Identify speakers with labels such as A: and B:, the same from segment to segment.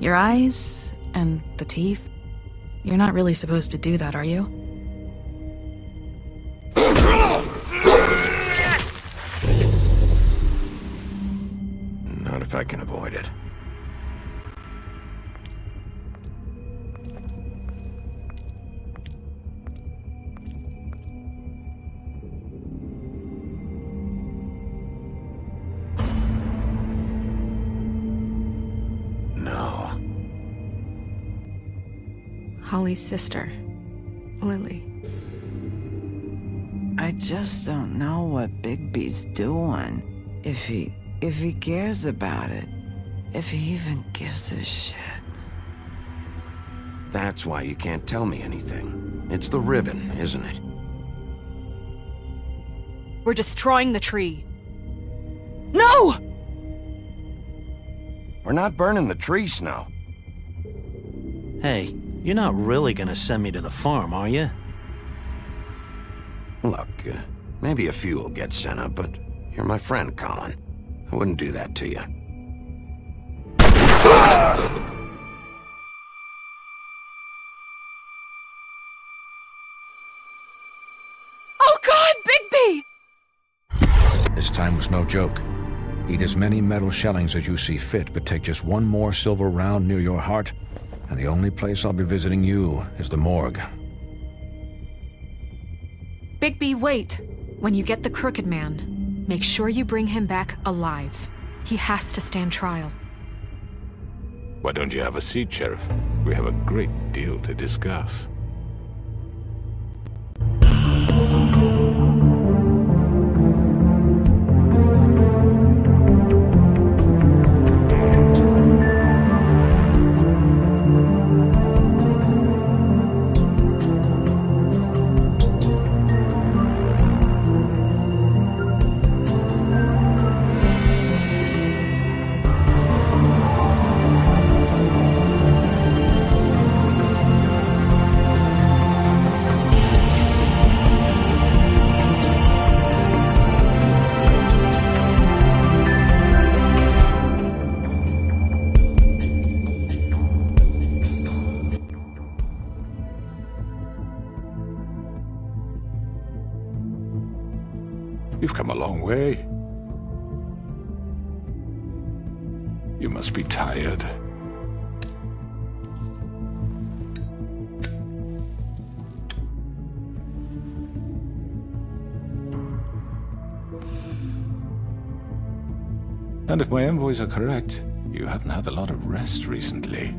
A: Your eyes and the teeth. You're not really supposed to do that, are you?
B: Not if I can avoid it.
C: Holly's sister, Lily.
D: I just don't know what Bigby's doing. If he cares about it. If he even gives a shit.
B: That's why you can't tell me anything. It's the ribbon, isn't it?
C: We're destroying the tree. No!
B: We're not burning the tree, Snow.
E: Hey, you're not really gonna send me to the farm, are you?
B: Look, maybe a few will get sent up, but you're my friend, Colin. I wouldn't do that to you.
C: Oh God, Bigby!
F: This time was no joke. Eat as many metal shellings as you see fit, but take just one more silver round near your heart, and the only place I'll be visiting you is the morgue.
C: Bigby, wait. When you get the Crooked Man, make sure you bring him back alive. He has to stand trial.
G: Why don't you have a seat, Sheriff? We have a great deal to discuss. You've come a long way. You must be tired. And if my envoys are correct, you haven't had a lot of rest recently.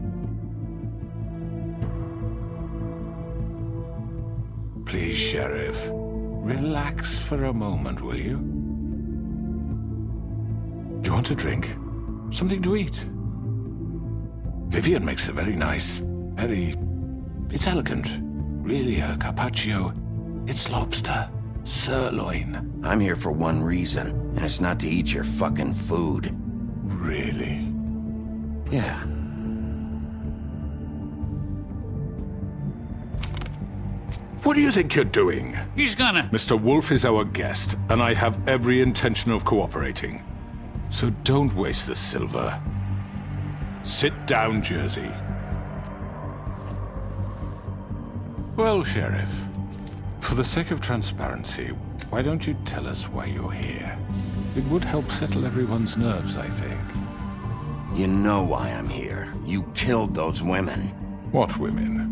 G: Please, Sheriff. Relax for a moment, will you? Do you want a drink? Something to eat? Vivian makes a very nice, it's elegant. Really a carpaccio. It's lobster. Sirloin.
B: I'm here for one reason, and it's not to eat your fucking food.
G: Really?
B: Yeah.
G: What do you think you're doing?
H: He's gonna...
G: Mr. Wolf is our guest, and I have every intention of cooperating. So don't waste the silver. Sit down, Jersey. Well, Sheriff, for the sake of transparency, why don't you tell us why you're here? It would help settle everyone's nerves, I think.
B: You know why I'm here. You killed those women.
G: What women?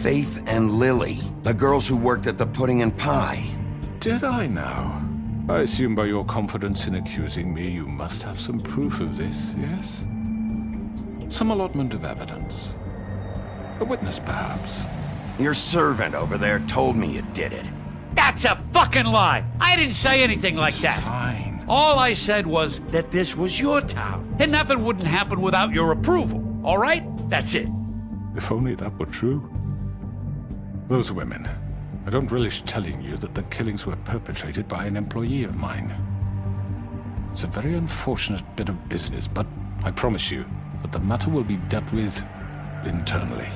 B: Faith and Lily, the girls who worked at the Pudding and Pie.
G: Did I now? I assume by your confidence in accusing me, you must have some proof of this, yes? Some allotment of evidence. A witness, perhaps.
B: Your servant over there told me you did it.
H: That's a fucking lie! I didn't say anything like that.
G: Fine.
H: All I said was that this was your town, and nothing wouldn't happen without your approval, all right? That's it.
G: If only that were true. Those women. I don't relish telling you that the killings were perpetrated by an employee of mine. It's a very unfortunate bit of business, but I promise you that the matter will be dealt with internally.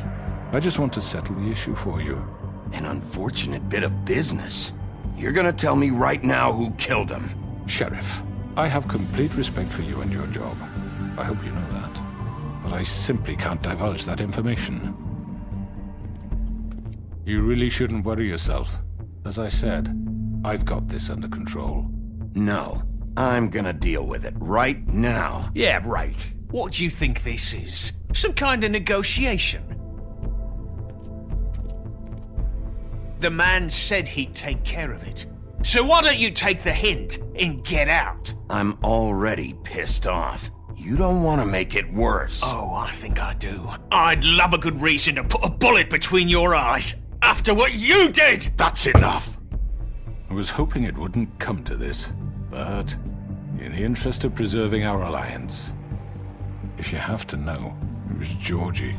G: I just want to settle the issue for you.
B: An unfortunate bit of business? You're gonna tell me right now who killed him?
G: Sheriff, I have complete respect for you and your job. I hope you know that. but I simply can't divulge that information. You really shouldn't worry yourself. As I said, I've got this under control.
B: No, I'm gonna deal with it right now.
H: Yeah, right.
I: What do you think this is? Some kind of negotiation? The man said he'd take care of it. So why don't you take the hint and get out?
B: I'm already pissed off. You don't want to make it worse.
I: Oh, I think I do. I'd love a good reason to put a bullet between your eyes after what you did!
G: That's enough! I was hoping it wouldn't come to this, but in the interest of preserving our alliance, if you have to know, it was Georgie.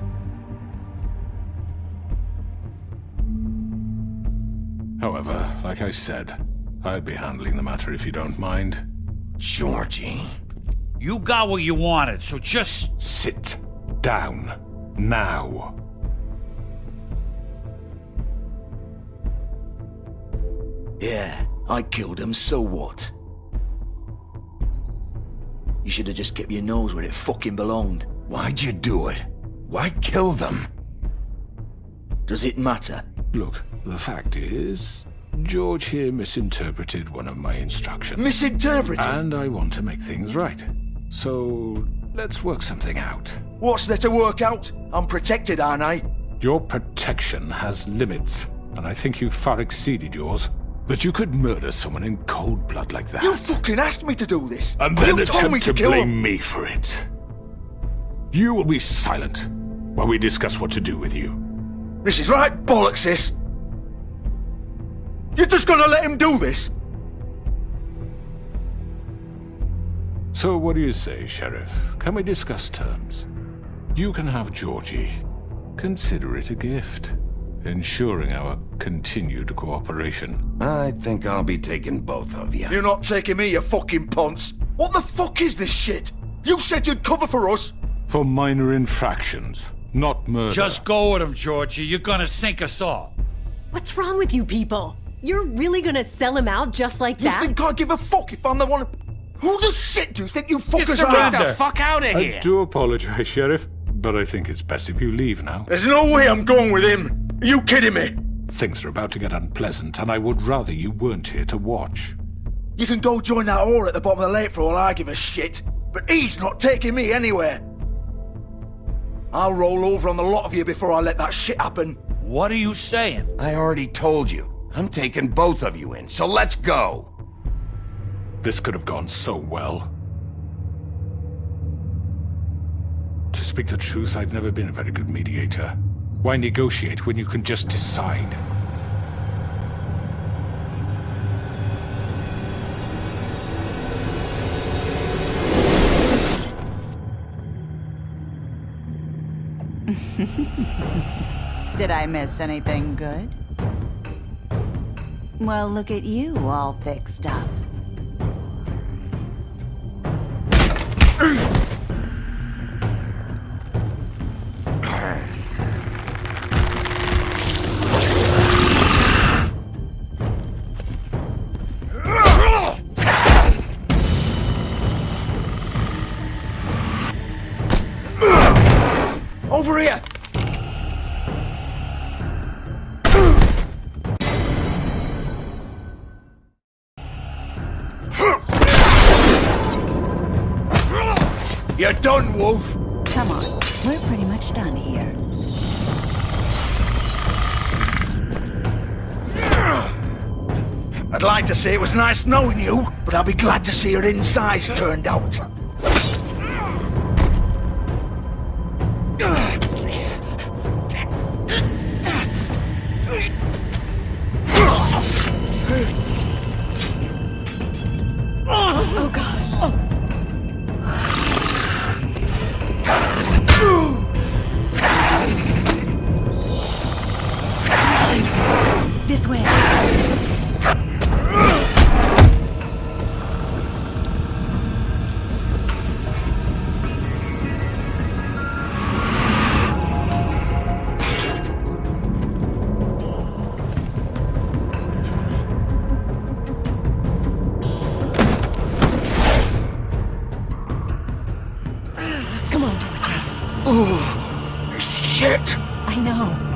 G: However, like I said, I'll be handling the matter if you don't mind.
B: Georgie.
H: You got what you wanted, so just...
G: Sit down. Now.
J: Yeah, I killed him, so what? You should have just kept your nose where it fucking belonged.
B: Why'd you do it? Why kill them?
J: Does it matter?
G: Look, the fact is, George here misinterpreted one of my instructions.
J: Misinterpreted?
G: And I want to make things right. So, let's work something out.
J: What's there to work out? I'm protected, aren't I?
G: Your protection has limits, and I think you've far exceeded yours. That you could murder someone in cold blood like that.
J: You fucking asked me to do this!
G: And then
J: you told me
G: attempt
J: to
G: to
J: kill
G: blame
J: him.
G: me for it. You will be silent while we discuss what to do with you.
J: This is right bollocks, this! You're just gonna let him do this?
G: So what do you say, Sheriff? Can we discuss terms? You can have Georgie. Consider it a gift, ensuring our continued cooperation.
B: I think I'll be taking both of you.
J: You're not taking me, you fucking ponce! What the fuck is this shit? You said you'd cover for us!
G: For minor infractions, not murder.
H: Just go with him, Georgie. You're gonna sink us all.
K: What's wrong with you people? You're really gonna sell him out just like that?
J: You think I give a fuck if I'm the one... Who the shit do you think you fuckers are?
I: Get the fuck out of here!
G: I do apologize, Sheriff, but I think it's best if you leave now.
J: There's no way I'm going with him! Are you kidding me?
G: Things are about to get unpleasant, and I would rather you weren't here to watch.
J: You can go join that whore at the bottom of the lake for all I give a shit, but he's not taking me anywhere. I'll roll over on the lot of you before I let that shit happen.
H: What are you saying?
B: I already told you. I'm taking both of you in, so let's go.
G: This could have gone so well. To speak the truth, I've never been a very good mediator. Why negotiate when you can just decide?
L: Did I miss anything good? Well, look at you all fixed up.
J: Over here! You're done, Wolf!
L: Come on, we're pretty much done here.
J: I'd like to say it was nice knowing you, but I'll be glad to see your insides turned out.
K: Oh, God. Oh. This way.
J: Shit!
K: I know.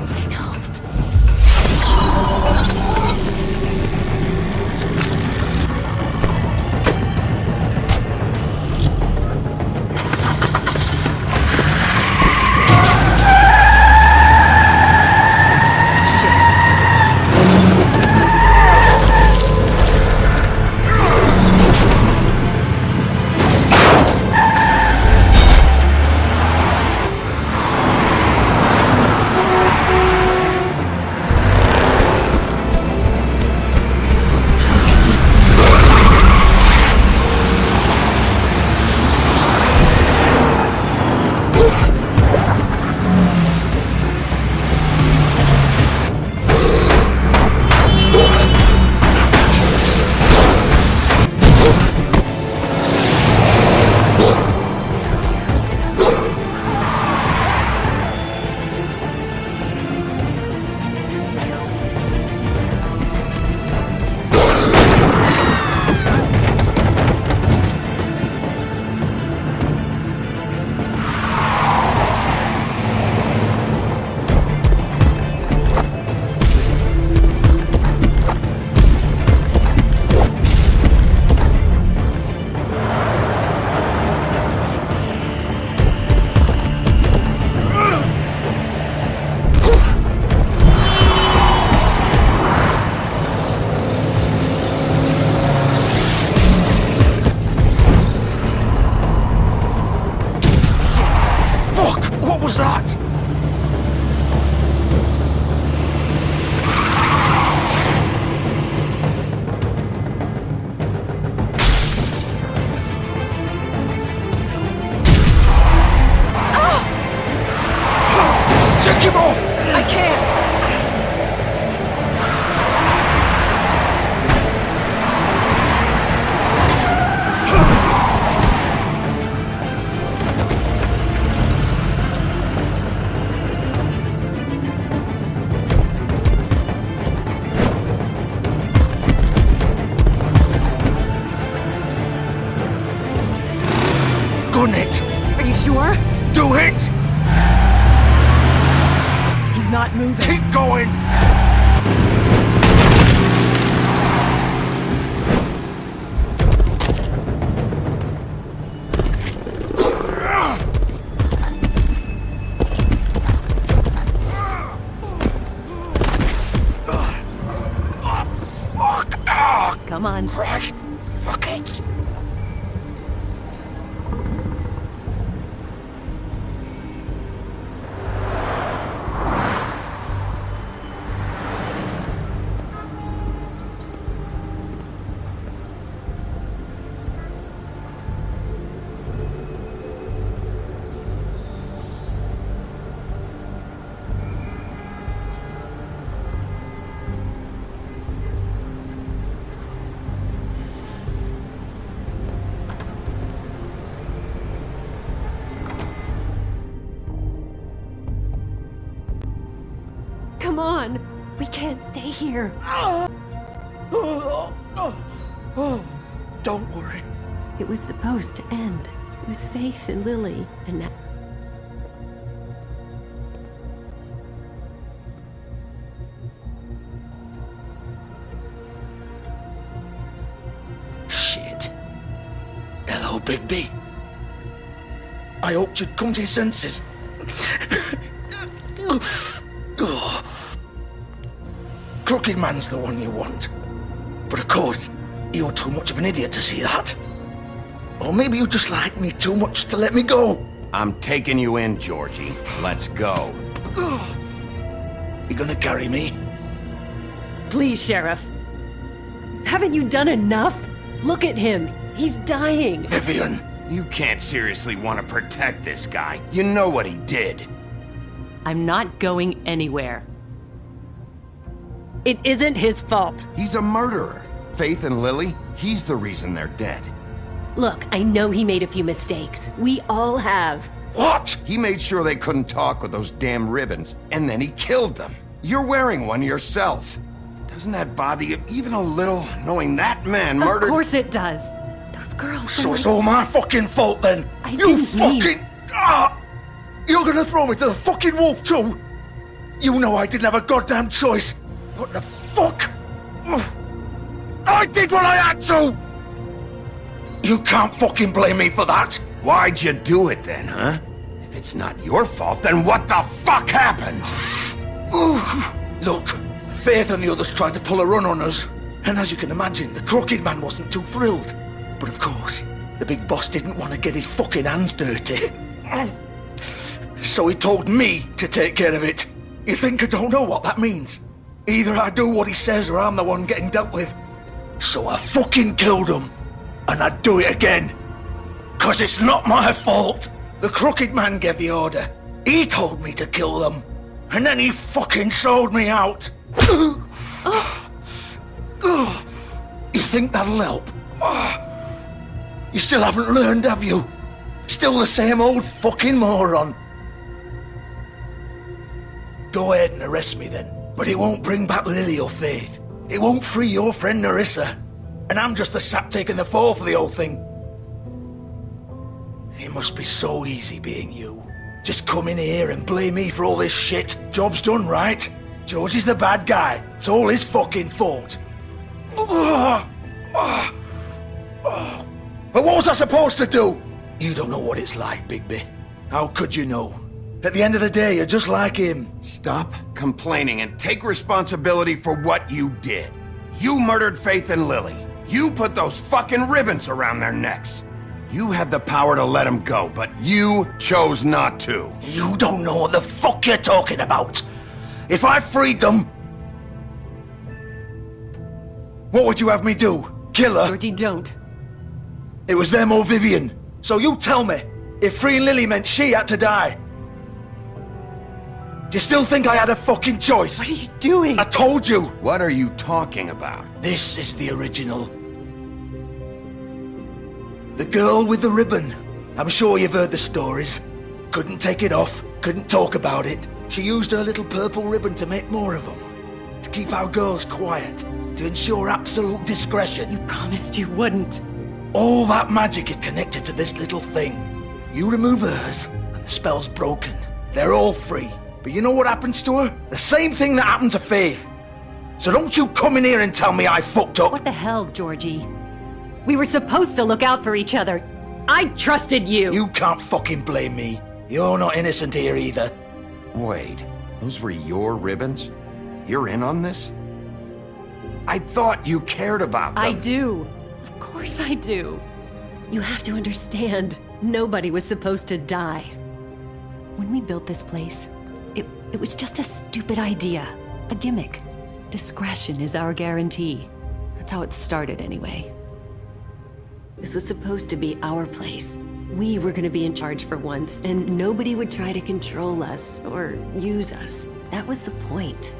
J: was that? Take him off!
K: I can't!
J: Gun it!
K: Are you sure?
J: Do it!
K: He's not moving.
J: Keep going!
K: Come on.
J: Right. Fuck it.
K: Come on. We can't stay here.
J: Don't worry.
K: It was supposed to end with Faith and Lily, and now...
J: Shit. Hello, Bigby. I hoped you'd come to your senses. Crooked Man's the one you want. But of course, you're too much of an idiot to see that. Or maybe you just like me too much to let me go.
B: I'm taking you in, Georgie. Let's go.
J: You gonna carry me?
K: Please, Sheriff. Haven't you done enough? Look at him. He's dying.
J: Vivian.
B: You can't seriously want to protect this guy. You know what he did.
K: I'm not going anywhere. It isn't his fault.
B: He's a murderer. Faith and Lily, he's the reason they're dead.
K: Look, I know he made a few mistakes. We all have.
J: What?
B: He made sure they couldn't talk with those damn ribbons, and then he killed them. You're wearing one yourself. Doesn't that bother you even a little, knowing that man murdered—
K: Of course it does. Those girls—
J: So it's all my fucking fault then?
K: I
J: you
K: didn't
J: fucking—
K: mean...
J: You're gonna throw me to the fucking wolf too? You know I didn't have a goddamn choice. What the fuck? I did what I had to! You can't fucking blame me for that.
B: Why'd you do it then, huh? If it's not your fault, then what the fuck happened?
J: Look, Faith and the others tried to pull a run on us. And as you can imagine, the Crooked Man wasn't too thrilled. But of course, the big boss didn't want to get his fucking hands dirty. So he told me to take care of it. You think I don't know what that means? Either I do what he says or I'm the one getting dealt with. So I fucking killed him. And I'd do it again. 'Cause it's not my fault. The Crooked Man gave the order. He told me to kill them. And then he fucking sold me out. You think that'll help? You still haven't learned, have you? Still the same old fucking moron. Go ahead and arrest me then. But it won't bring back Lily or Faith. It won't free your friend Nerissa. And I'm just the sap taking the fall for the whole thing. It must be so easy being you. Just come in here and blame me for all this shit. Job's done, right? George is the bad guy. It's all his fucking fault. But what was I supposed to do? You don't know what it's like, Bigby. How could you know? At the end of the day, you're just like him.
B: Stop complaining and take responsibility for what you did. You murdered Faith and Lily. You put those fucking ribbons around their necks. You had the power to let them go, but you chose not to.
J: You don't know what the fuck you're talking about. If I freed them... What would you have me do? Kill her?
K: Georgie, don't.
J: It was them or Vivian. So you tell me, if freeing Lily meant she had to die, do you still think I had a fucking choice?
K: What are you doing?
J: I told you!
B: What are you talking about?
J: This is the original. The girl with the ribbon. I'm sure you've heard the stories. Couldn't take it off, couldn't talk about it. She used her little purple ribbon to make more of them. To keep our girls quiet. To ensure absolute discretion.
K: You promised you wouldn't.
J: All that magic is connected to this little thing. You remove hers, and the spell's broken. They're all free. But you know what happens to her? The same thing that happened to Faith. So don't you come in here and tell me I fucked up.
K: What the hell, Georgie? We were supposed to look out for each other. I trusted you.
J: You can't fucking blame me. You're not innocent here either.
B: Wait, those were your ribbons? You're in on this? I thought you cared about them.
K: I do. Of course I do. You have to understand, nobody was supposed to die. When we built this place, it was just a stupid idea. A gimmick. Discretion is our guarantee. That's how it started anyway. This was supposed to be our place. We were gonna be in charge for once, and nobody would try to control us or use us. That was the point.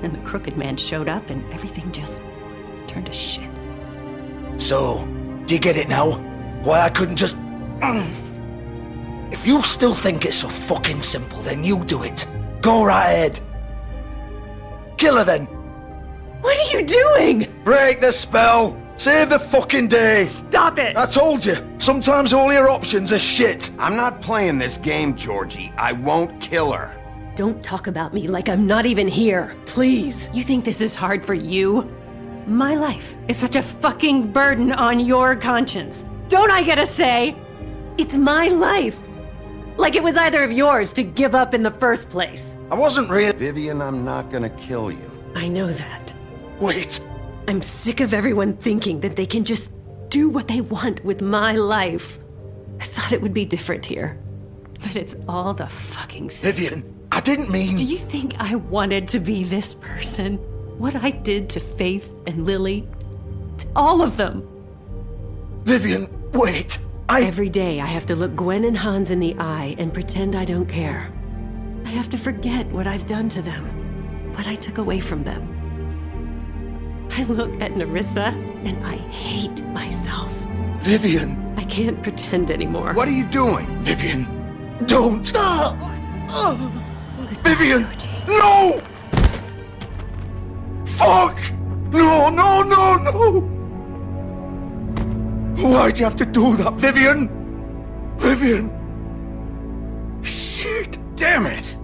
K: Then the Crooked Man showed up and everything just turned to shit.
J: So, do you get it now? Why I couldn't just... If you still think it's so fucking simple, then you do it. Go right ahead. Kill her then.
K: What are you doing?
J: Break the spell. Save the fucking day.
K: Stop it.
J: I told you. Sometimes all your options are shit.
B: I'm not playing this game, Georgie. I won't kill her.
K: Don't talk about me like I'm not even here. Please. You think this is hard for you? My life is such a fucking burden on your conscience. Don't I get a say? It's my life. Like it was either of yours to give up in the first place.
J: I wasn't really...
B: Vivian, I'm not gonna kill you.
K: I know that.
J: Wait.
K: I'm sick of everyone thinking that they can just do what they want with my life. I thought it would be different here. But it's all the fucking same.
J: Vivian, I didn't mean...
K: Do you think I wanted to be this person? What I did to Faith and Lily? To all of them?
J: Vivian, wait.
K: Every day I have to look Gwen and Hans in the eye and pretend I don't care. I have to forget what I've done to them. What I took away from them. I look at Nerissa and I hate myself.
J: Vivian.
K: I can't pretend anymore.
B: What are you doing?
J: Vivian, don't. Vivian, no! Fuck! No, no, no, no! Why'd you have to do that, Vivian? Vivian!
B: Damn it!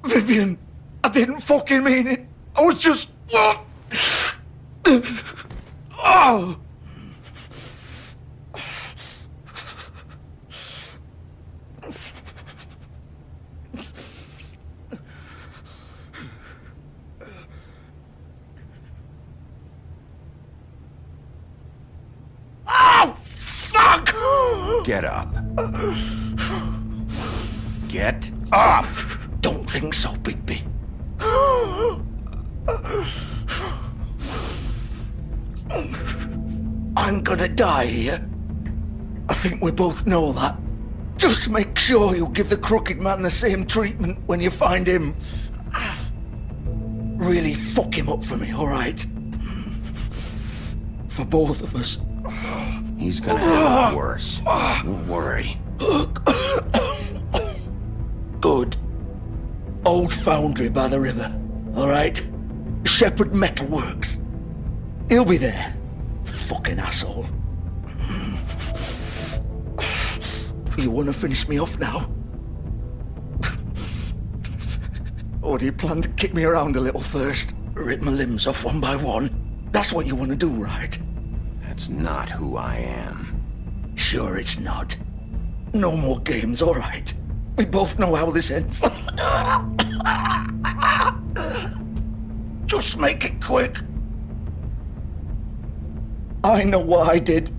J: Vivian, I didn't fucking mean it. I was just... Oh! Oh, fuck!
B: Get up. Get up!
J: Don't think so, Bigby. I'm gonna die here. I think we both know that. Just make sure you give the crooked man the same treatment when you find him. Really fuck him up for me, alright? For both of us.
B: He's gonna have it worse. Don't worry.
J: Good. Old foundry by the river, alright? Shepherd Metalworks. He'll be there. Fucking asshole. You wanna finish me off now? Or do you plan to kick me around a little first? Rip my limbs off one by one? That's what you wanna do, right?
B: That's not who I am.
J: Sure it's not. No more games, alright? We both know how this ends. Just make it quick. I know what I did.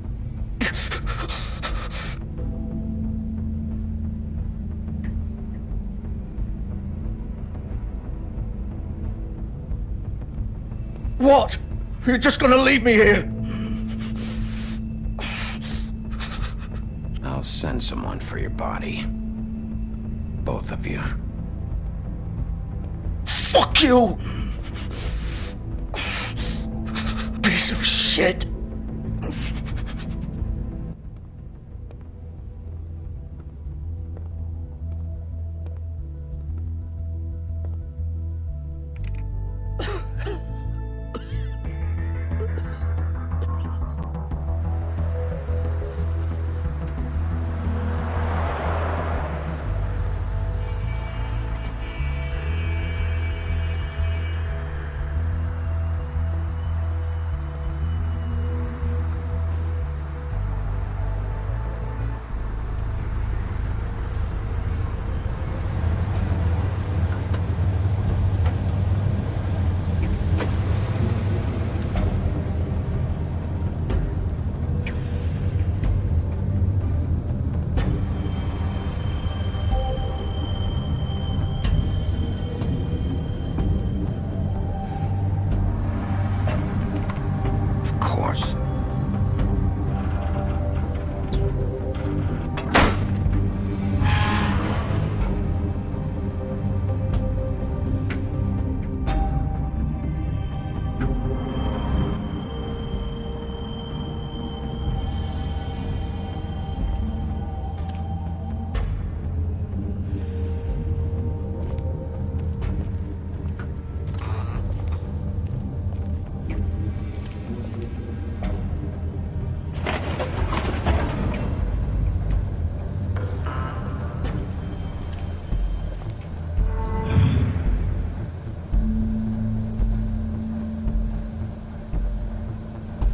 J: What? You're just gonna leave me here?
B: I'll send someone for your body. Both of you.
J: Fuck you! Piece of shit.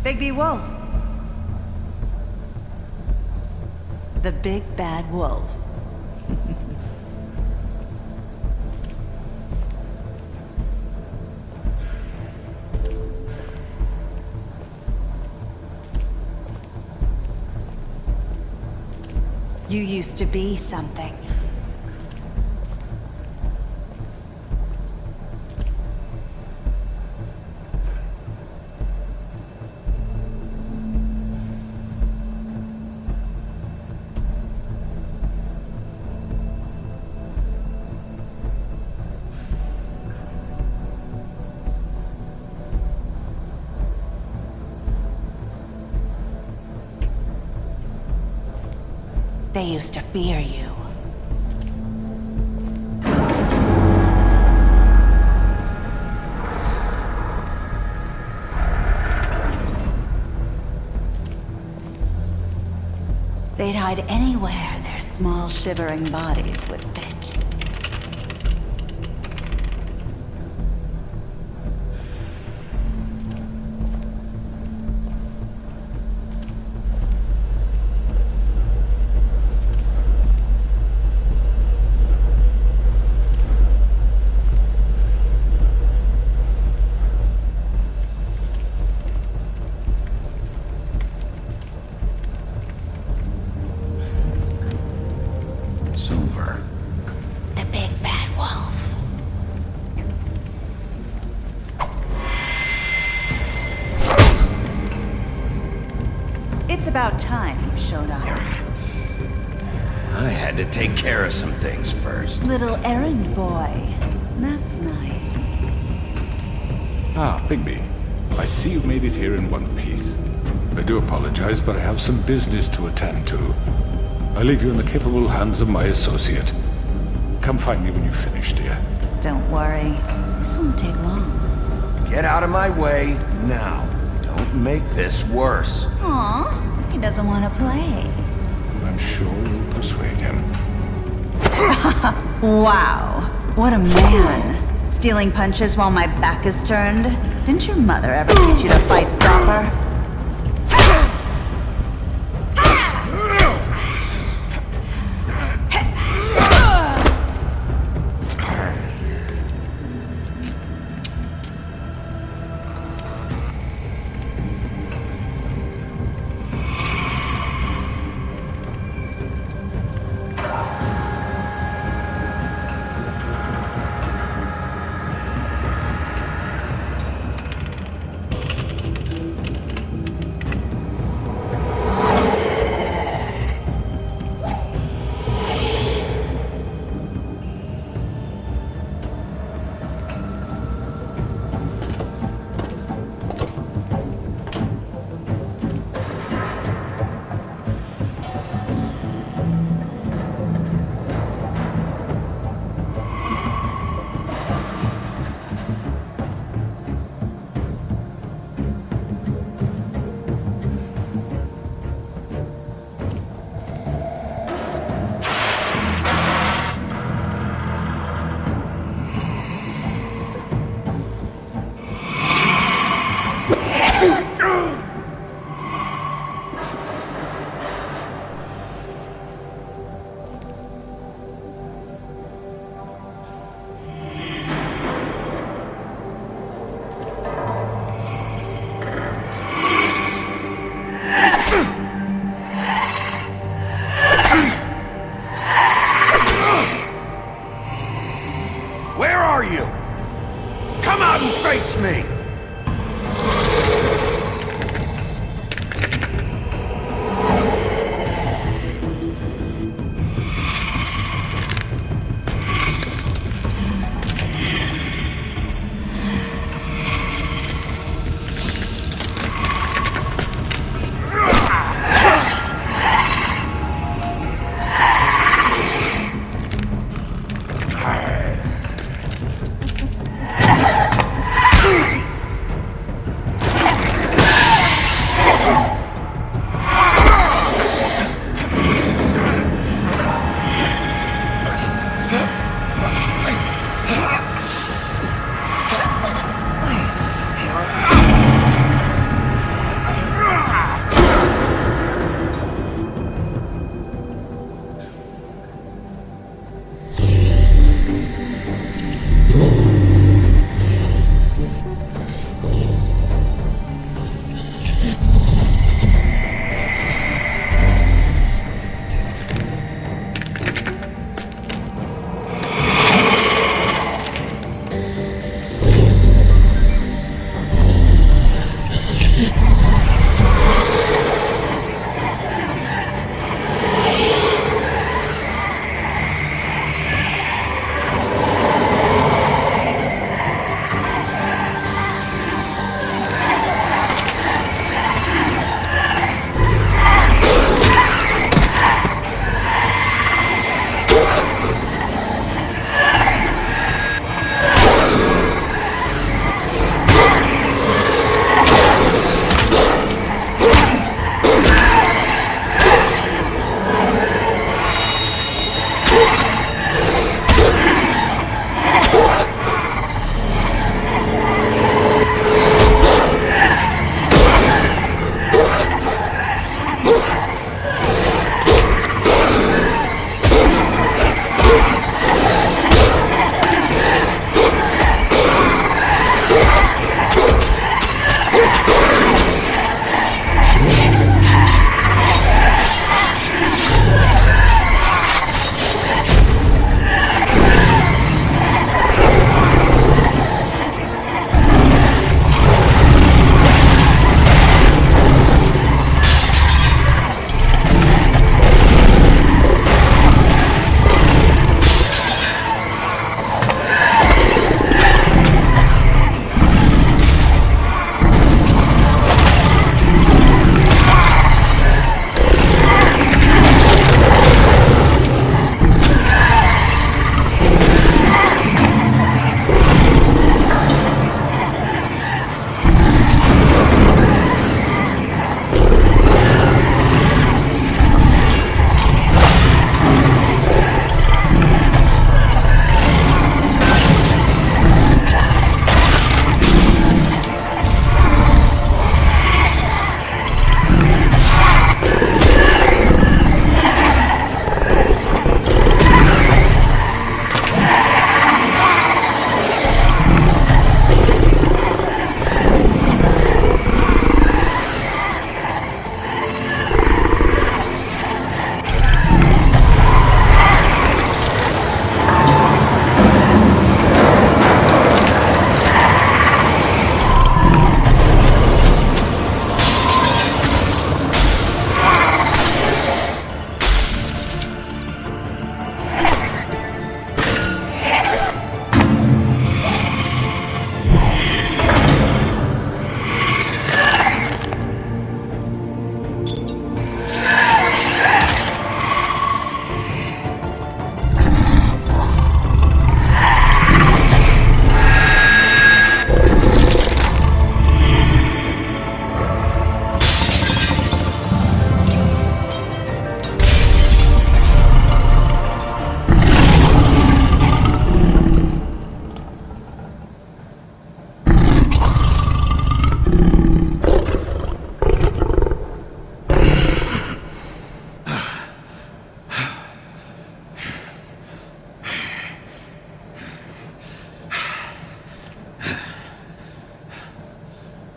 L: Bigby Wolf. The big bad wolf. You used to be something. They used to fear you. they'd hide anywhere their small, shivering bodies would fit.
B: Silver.
L: The big bad wolf. It's about time you showed up.
B: I had to take care of some things first.
L: Little errand boy. That's nice.
G: Ah, Bigby. I see you made it here in one piece. I do apologize, but I have some business to attend to. I leave you in the capable hands of my associate. Come find me when you've finished, dear.
L: Don't worry. This won't take long.
B: Get out of my way now. Don't make this worse.
L: Aw, he doesn't want to play.
G: I'm sure you'll persuade him.
L: Wow, what a man. Stealing punches while my back is turned? Didn't your mother ever teach you to fight proper?
B: Face me!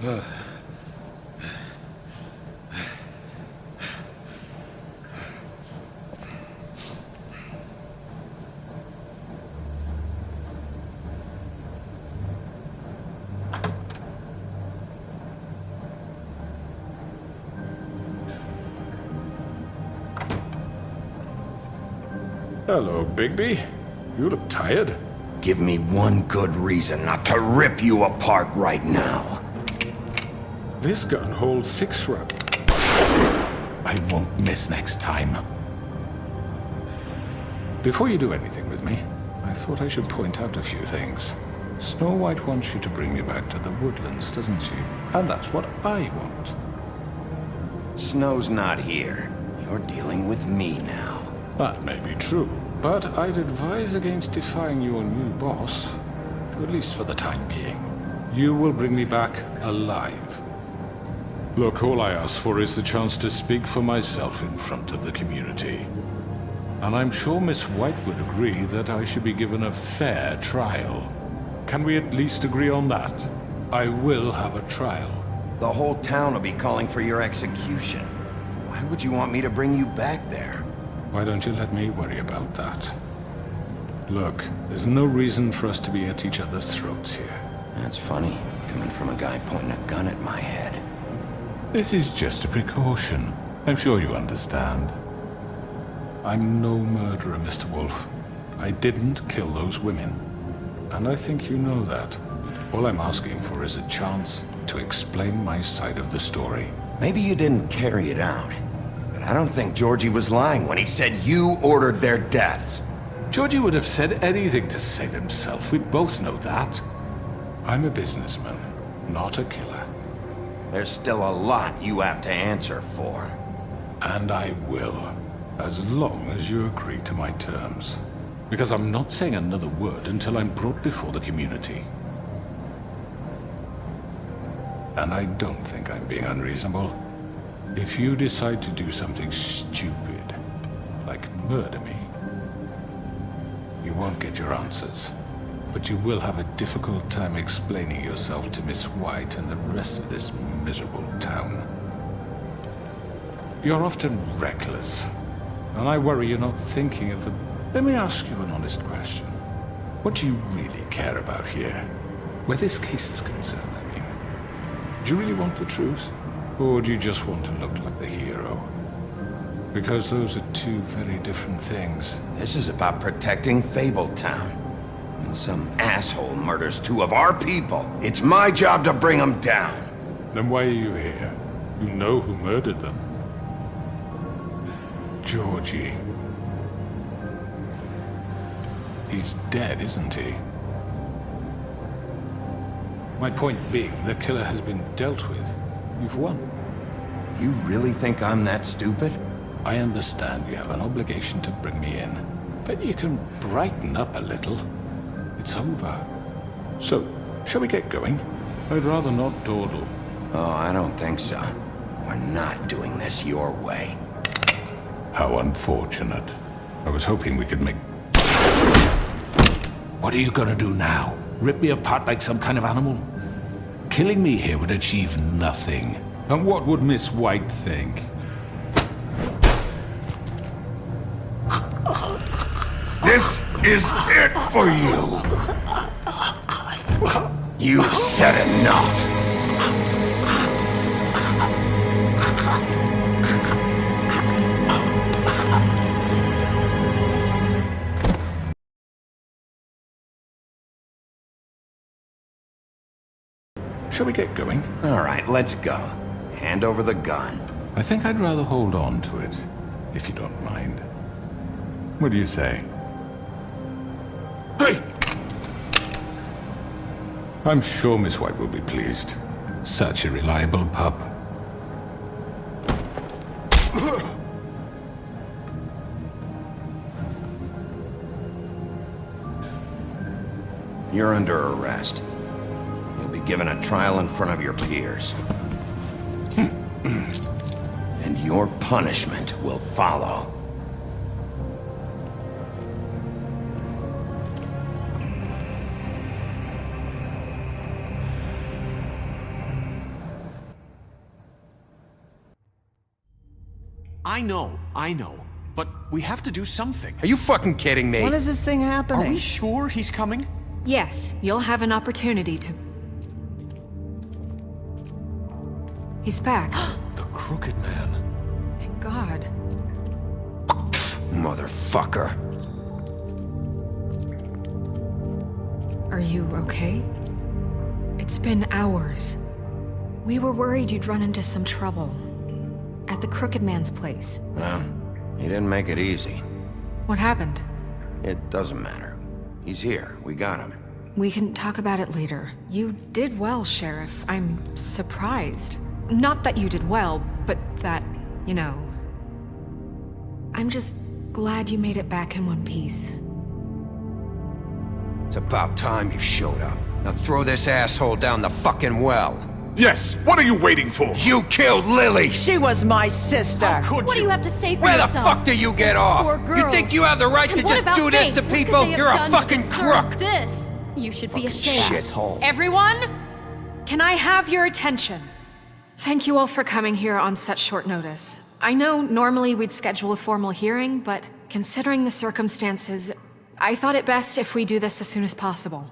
G: Hello, Bigby. You look tired.
B: Give me one good reason not to rip you apart right now.
G: This gun holds 6 rounds. I won't miss next time. Before you do anything with me, I thought I should point out a few things. Snow White wants you to bring me back to the woodlands, doesn't she? And that's what I want.
B: Snow's not here. You're dealing with me now.
G: That may be true, but I'd advise against defying your new boss, at least for the time being. You will bring me back alive. Look, all I ask for is the chance to speak for myself in front of the community. And I'm sure Miss White would agree that I should be given a fair trial. Can we at least agree on that? I will have a trial.
B: The whole town will be calling for your execution. Why would you want me to bring you back there?
G: Why don't you let me worry about that? Look, there's no reason for us to be at each other's throats here.
B: That's funny, coming from a guy pointing a gun at my head.
G: This is just a precaution. I'm sure you understand. I'm no murderer, Mr. Wolf. I didn't kill those women. And I think you know that. All I'm asking for is a chance to explain my side of the story.
B: Maybe you didn't carry it out. But I don't think Georgie was lying when he said you ordered their deaths.
G: Georgie would have said anything to save himself. We both know that. I'm a businessman, not a killer.
B: There's still a lot you have to answer for.
G: And I will, as long as you agree to my terms. Because I'm not saying another word until I'm brought before the community. And I don't think I'm being unreasonable. If you decide to do something stupid, like murder me, you won't get your answers. But you will have a difficult time explaining yourself to Miss White and the rest of this miserable town. You're often reckless, and I worry you're not thinking of the... Let me ask you an honest question. What do you really care about here? Where this case is concerned, I mean. Do you really want the truth? Or do you just want to look like the hero? Because those are two very different things.
B: This is about protecting Fabletown. When some asshole murders 2 of our people, it's my job to bring them down.
G: Then why are you here? You know who murdered them. Georgie. He's dead, isn't he? My point being, the killer has been dealt with. You've won.
B: You really think I'm that stupid?
G: I understand you have an obligation to bring me in, but you can brighten up a little. It's over. So, shall we get going? I'd rather not dawdle.
B: Oh, I don't think so. We're not doing this your way.
G: How unfortunate. I was hoping we could make... What are you gonna do now? Rip me apart like some kind of animal? Killing me here would achieve nothing. And what would Miss White think?
B: This is it for you. You've said enough.
G: Shall we get going?
B: All right, let's go. Hand over the gun.
G: I think I'd rather hold on to it, if you don't mind. What do you say? Hey! I'm sure Miss White will be pleased. Such a reliable pup.
B: You're under arrest. You'll be given a trial in front of your peers. And your punishment will follow.
M: I know. But we have to do something.
I: Are you fucking kidding me?
D: When is this thing happening?
M: Are we sure he's coming?
C: Yes, you'll have an opportunity to... He's back.
G: The Crooked Man.
C: Thank God.
B: Motherfucker.
C: Are you okay? It's been hours. We were worried you'd run into some trouble. At the Crooked Man's place.
B: Well, he didn't make it easy.
C: What happened?
B: It doesn't matter. He's here. We got him.
C: We can talk about it later. You did well, Sheriff. I'm surprised. Not that you did well, but that, you know... I'm just glad you made it back in one piece.
I: It's about time you showed up. Now throw this asshole down the fucking well.
G: Yes, what are you waiting for?
I: You killed Lily!
D: She was my sister!
K: What do you have to say for
I: Where
K: yourself?
I: the fuck do you get off? You think you have the right to just do this to people? You're a fucking crook!
K: This? You should be ashamed.
B: Shithole.
C: Everyone, can I have your attention? Thank you all for coming here on such short notice. I know normally we'd schedule a formal hearing, but considering the circumstances, I thought it best if we do this as soon as possible.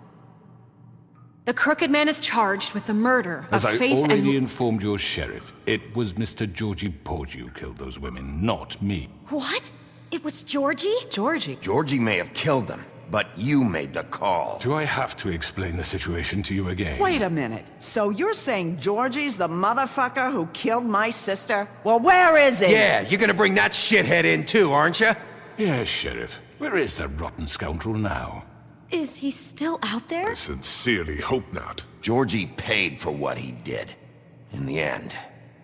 C: The Crooked Man is charged with the murder of Faith and...
G: As I already informed your sheriff, it was Mr. Georgie Porgy who killed those women, not me.
K: What? It was Georgie?
B: Georgie may have killed them, but you made the call.
G: Do I have to explain the situation to you again?
D: Wait a minute. So you're saying Georgie's the motherfucker who killed my sister? Well, where is he?
I: Yeah, you're gonna bring that shithead in too, aren't you?
G: Yes, Sheriff. Where is that rotten scoundrel now?
K: Is he still out there?
N: I sincerely hope not.
B: Georgie paid for what he did. In the end,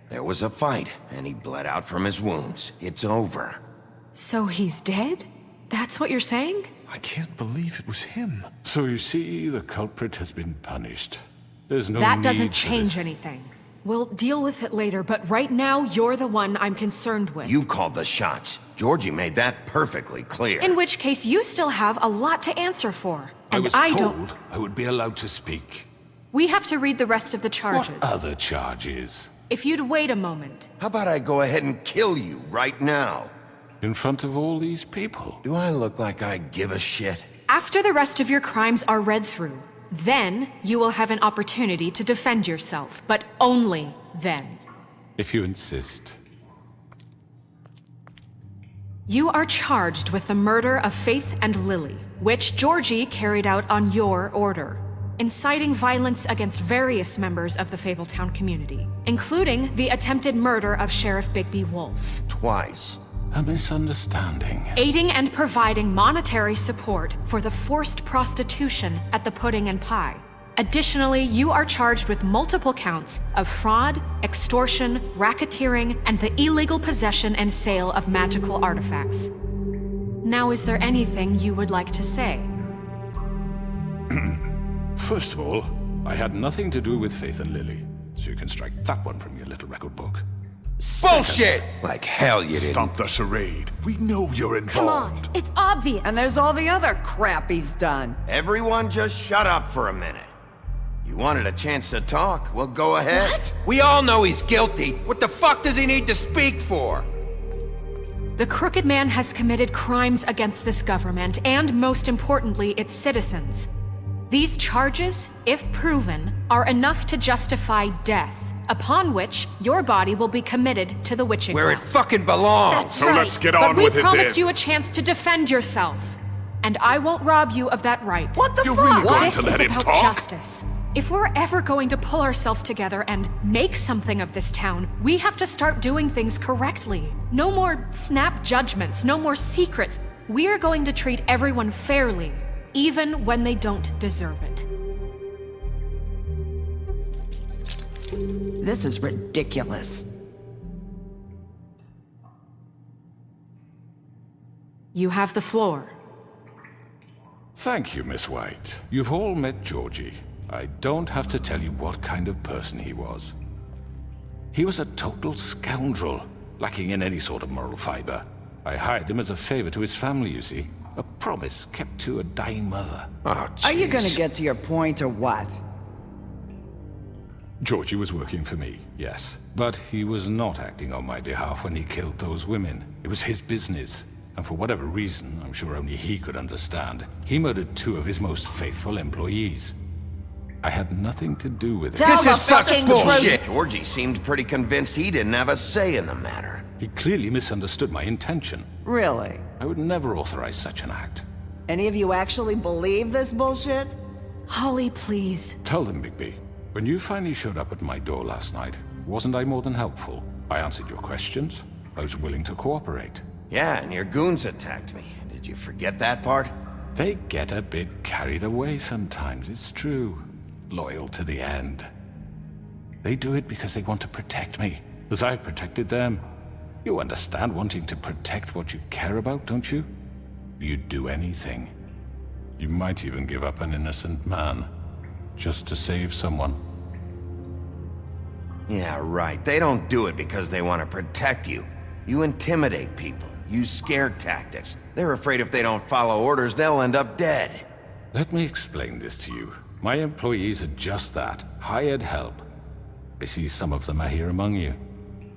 B: there was a fight, and he bled out from his wounds. It's over.
C: So he's dead? That's what you're saying?
N: I can't believe it was him.
G: So you see, the culprit has been punished. There's no
C: That
G: need
C: doesn't
G: for
C: change
G: this.
C: anything. We'll deal with it later, but right now, you're the one I'm concerned with.
B: You called the shots. Georgie made that perfectly clear.
C: In which case, you still have a lot to answer for.
G: I
C: And
G: was
C: I
G: told
C: don't...
G: I would be allowed to speak.
C: We have to read the rest of the charges.
G: What other charges?
C: If you'd wait a moment.
B: How about I go ahead and kill you right now?
G: In front of all these people?
B: Do I look like I give a shit?
C: After the rest of your crimes are read through, then you will have an opportunity to defend yourself, but only then.
G: If you insist.
C: You are charged with the murder of Faith and Lily, which Georgie carried out on your order, inciting violence against various members of the Fabletown community, including the attempted murder of Sheriff Bigby Wolf.
B: Twice.
G: A misunderstanding.
C: Aiding and providing monetary support for the forced prostitution at the Pudding and Pie. Additionally, you are charged with multiple counts of fraud, extortion, racketeering, and the illegal possession and sale of magical artifacts. Now, is there anything you would like to say?
G: First of all, I had nothing to do with Faith and Lily, so you can strike that one from your little record book.
I: Bullshit! Like hell you didn't.
N: Stop the charade. We know you're involved.
K: Come on, it's obvious.
D: And there's all the other crap he's done.
B: Everyone just shut up for a minute. You wanted a chance to talk, well go ahead.
K: What?
I: We all know he's guilty. What the fuck does he need to speak for?
C: The Crooked Man has committed crimes against this government and, most importantly, its citizens. These charges, if proven, are enough to justify death, upon which your body will be committed to the witching
I: Where it
C: well.
I: fucking belongs.
K: That's
N: So
K: right.
N: let's get on
C: But
N: with
C: we
N: it
C: promised
N: then.
C: you a chance to defend yourself, and I won't rob you of that right.
D: What the
N: You're
D: fuck?
N: really going
C: This
N: to
C: is
N: let him
C: about
N: talk?
C: justice. If we're ever going to pull ourselves together and make something of this town, we have to start doing things correctly. No more snap judgments, no more secrets. We are going to treat everyone fairly, even when they don't deserve it.
D: This is ridiculous.
C: You have the floor.
G: Thank you, Miss White. You've all met Georgie. I don't have to tell you what kind of person he was. He was a total scoundrel, lacking in any sort of moral fiber. I hired him as a favor to his family, you see. A promise kept to a dying mother.
B: Oh,
D: Are you
B: jeez.
D: gonna get to your point or what?
G: Georgie was working for me, yes. But he was not acting on my behalf when he killed those women. It was his business. And for whatever reason, I'm sure only he could understand, he murdered 2 of his most faithful employees. I had nothing to do with it.
B: This is such bullshit! Georgie seemed pretty convinced he didn't have a say in the matter.
G: He clearly misunderstood my intention.
D: Really?
G: I would never authorize such an act.
D: Any of you actually believe this bullshit?
C: Holly, please.
G: Tell them, Bigby. When you finally showed up at my door last night, wasn't I more than helpful? I answered your questions. I was willing to cooperate.
B: Yeah, and your goons attacked me. Did you forget that part?
G: They get a bit carried away sometimes, it's true. Loyal to the end. They do it because they want to protect me, as I've protected them. You understand wanting to protect what you care about, don't you? You'd do anything. You might even give up an innocent man, just to save someone.
B: Yeah, right. They don't do it because they want to protect you. You intimidate people, use scare tactics. They're afraid if they don't follow orders, they'll end up dead.
G: Let me explain this to you. My employees are just that, hired help. I see some of them are here among you.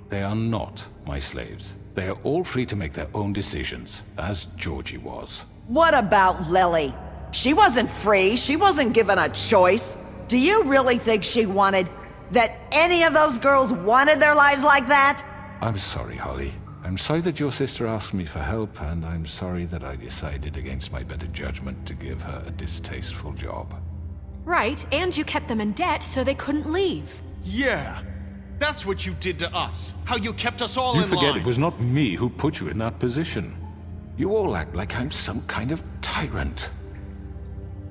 G: They are not my slaves. They are all free to make their own decisions, as Georgie was.
D: What about Lily? She wasn't free. She wasn't given a choice. Do you really think she wanted... that any of those girls wanted their lives like that?
G: I'm sorry, Holly. I'm sorry that your sister asked me for help, and I'm sorry that I decided against my better judgment to give her a distasteful job.
C: Right, and you kept them in debt so they couldn't leave.
M: Yeah, that's what you did to us. How you kept us all in line.
G: You forget it was not me who put you in that position. You all act like I'm some kind of tyrant.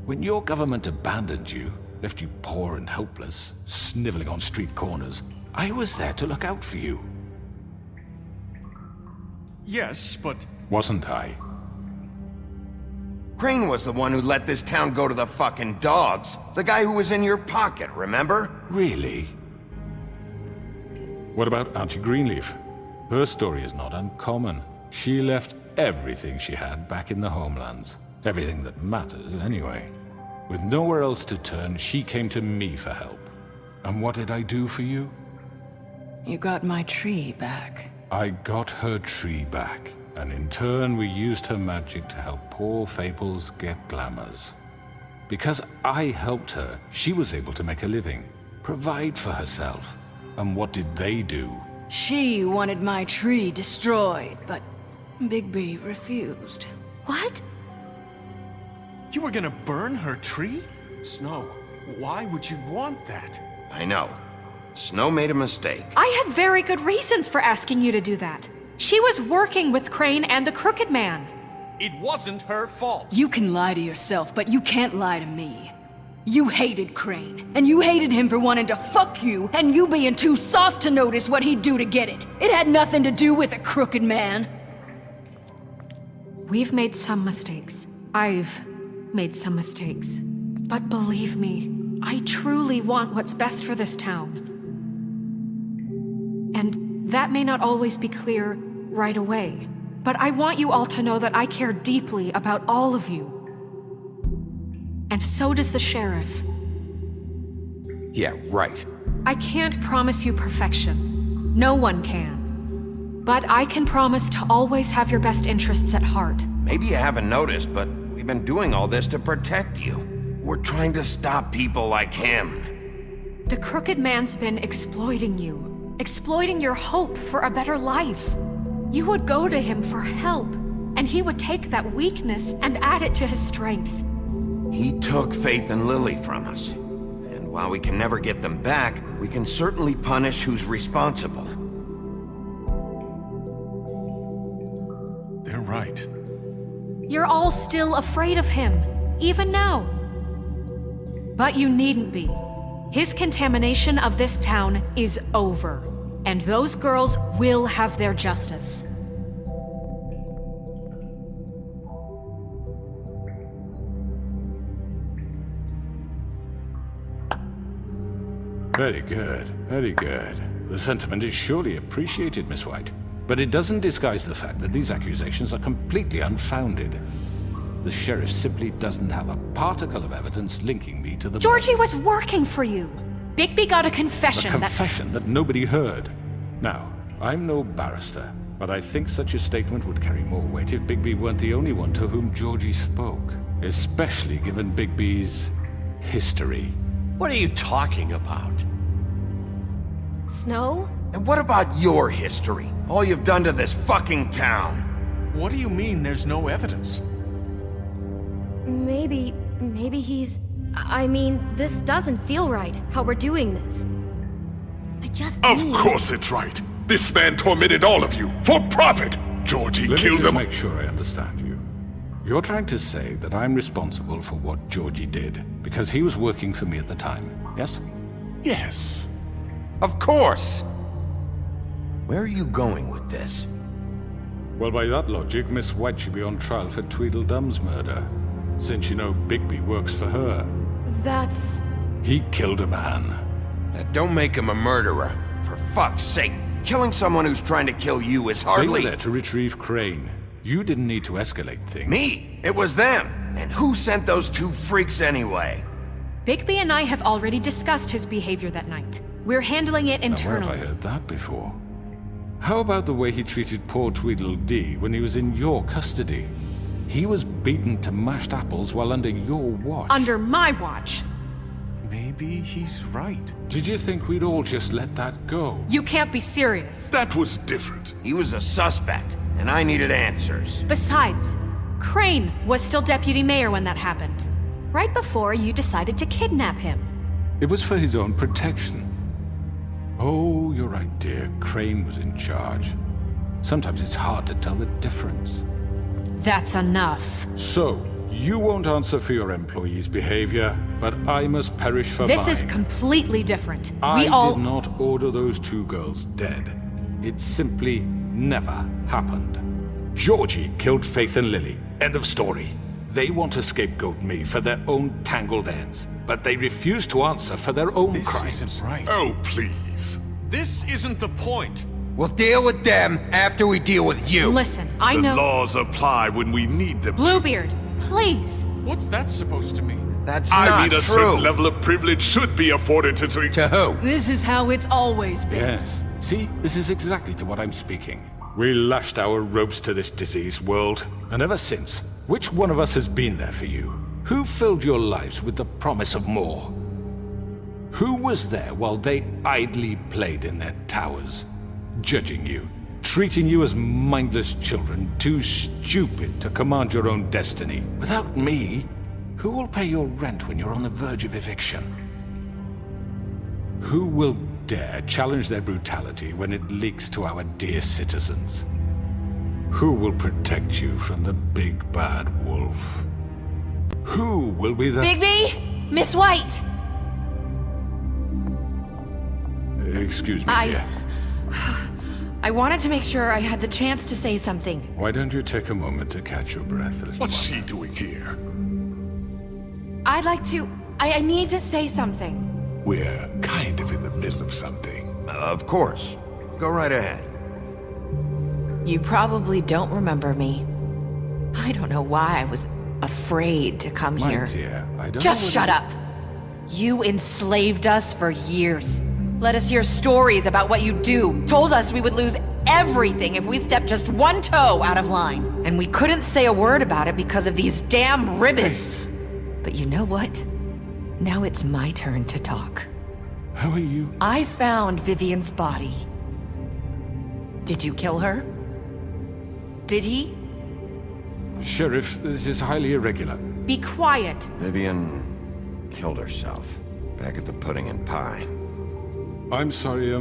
G: When your government abandoned you, left you poor and helpless, sniveling on street corners, I was there to look out for you.
M: Yes, but...
G: Wasn't I?
B: Crane was the one who let this town go to the fucking dogs. The guy who was in your pocket, remember?
G: Really? What about Auntie Greenleaf? Her story is not uncommon. She left everything she had back in the homelands. Everything that mattered, anyway. With nowhere else to turn, she came to me for help. And what did I do for you?
A: You got my tree back.
G: I got her tree back, and in turn we used her magic to help poor Fables get glamours. Because I helped her, she was able to make a living, provide for herself. And what did they do?
A: She wanted my tree destroyed, but Bigby refused.
C: What?
M: You were gonna burn her tree? Snow, why would you want that?
B: I know. Snow made a mistake.
C: I have very good reasons for asking you to do that. She was working with Crane and the Crooked Man.
M: It wasn't her fault.
A: You can lie to yourself, but you can't lie to me. You hated Crane, and you hated him for wanting to fuck you, and you being too soft to notice what he'd do to get it. It had nothing to do with the Crooked Man.
C: We've made some mistakes. I've made some mistakes. But believe me, I truly want what's best for this town. And that may not always be clear right away, but I want you all to know that I care deeply about all of you. And so does the sheriff.
B: Yeah, right.
C: I can't promise you perfection. No one can. But I can promise to always have your best interests at heart.
B: Maybe you haven't noticed, but we've been doing all this to protect you. We're trying to stop people like him.
C: The Crooked Man's been exploiting you. Exploiting your hope for a better life. You would go to him for help, and he would take that weakness and add it to his strength.
B: He took Faith and Lily from us. And while we can never get them back, we can certainly punish who's responsible.
M: They're right.
C: You're all still afraid of him, even now. But you needn't be. His contamination of this town is over, and those girls will have their justice.
G: Very good, very good. The sentiment is surely appreciated, Miss White. But it doesn't disguise the fact that these accusations are completely unfounded. The sheriff simply doesn't have a particle of evidence linking me to the...
C: Georgie was working for you. Bigby got a confession
G: A confession that nobody heard. Now, I'm no barrister, but I think such a statement would carry more weight if Bigby weren't the only one to whom Georgie spoke. Especially given Bigby's history.
I: What are you talking about?
B: Snow? And what about your history? All you've done to this fucking town?
M: What do you mean there's no evidence?
O: Maybe he's... I mean, this doesn't feel right, how we're doing this. I just
N: Of course it's right. This man tormented all of you, for profit! Georgie killed
G: Let me
N: him.
G: make sure I understand you. You're trying to say that I'm responsible for what Georgie did, because he was working for me at the time, yes?
N: Yes.
B: Of course! Where are you going with this?
G: Well, by that logic, Miss White should be on trial for Tweedledum's murder, since you know Bigby works for her.
O: That's...
G: He killed a man.
B: That don't make him a murderer. For fuck's sake, killing someone who's trying to kill you is hardly...
G: They were there to retrieve Crane. You didn't need to escalate things.
B: Me? It was them. And who sent those two freaks anyway?
C: Bigby and I have already discussed his behavior that night. We're handling it
G: Now, where
C: internally.
G: have I heard that before? How about the way he treated poor Tweedledee when he was in your custody? He was beaten to mashed apples while under your watch.
C: Under my watch.
M: Maybe he's right.
G: Did you think we'd all just let that go?
C: You can't be serious.
N: That was different.
B: He was a suspect, and I needed answers.
C: Besides, Crane was still deputy mayor when that happened. Right before you decided to kidnap him.
G: It was for his own protection. Oh, you're right, dear. Crane was in charge. Sometimes it's hard to tell the difference.
C: That's enough.
G: So, you won't answer for your employees' behavior, but I must perish for
C: This
G: mine.
C: is completely different.
G: I did not order those two girls dead. It simply never happened. Georgie killed Faith and Lily. End of story. They want to scapegoat me for their own tangled ends, but they refuse to answer for their own crimes.
M: This isn't right.
N: Oh, please.
M: This isn't the point.
B: We'll deal with them after we deal with you.
C: Listen, I know...
N: The laws apply when we need them
C: Bluebeard, please.
M: What's that supposed to mean?
B: That's
N: I
B: not
N: mean, a
B: true.
N: certain level of privilege should be afforded to...
B: To who?
A: This is how it's always been.
G: Yes. See, this is exactly to what I'm speaking. We lashed our ropes to this diseased world, and ever since, which one of us has been there for you? Who filled your lives with the promise of more? Who was there while they idly played in their towers, judging you, treating you as mindless children, too stupid to command your own destiny? Without me, who will pay your rent when you're on the verge of eviction? Who will dare challenge their brutality when it leaks to our dear citizens? Who will protect you from the big bad wolf? Who will be the...
O: Bigby! Miss White!
G: Excuse me, dear.
P: I wanted to make sure I had the chance to say something.
G: Why don't you take a moment to catch your breath a little
N: What's she doing here?
P: I'd like to... I need to say something.
N: We're kind of in the middle of something.
B: Of course. Go right ahead.
P: You probably don't remember me. I don't know why I was afraid to come
G: My
P: here.
G: dear, I don't
P: Just
G: know
P: shut up! You enslaved us for years. Let us hear stories about what you do. Told us we would lose everything if we stepped just one toe out of line. And we couldn't say a word about it because of these damn ribbons. But you know what? Now it's my turn to talk.
G: How are you?
P: I found Vivian's body. Did you kill her? Did he?
G: Sheriff, this is highly irregular.
C: Be quiet.
B: Vivian killed herself back at the Pudding and Pie.
G: I'm sorry,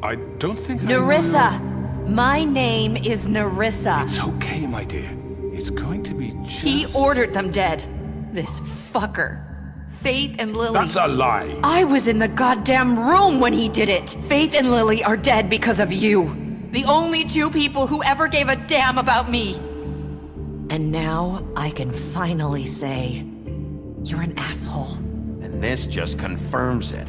G: I don't think
P: Nerissa! My name is Nerissa.
G: It's okay, my dear. It's going to be just...
P: He ordered them dead. This fucker. Faith and Lily.
G: That's a lie.
P: I was in the goddamn room when he did it. Faith and Lily are dead because of you. The only two people who ever gave a damn about me. And now I can finally say, you're an asshole.
B: And this just confirms it.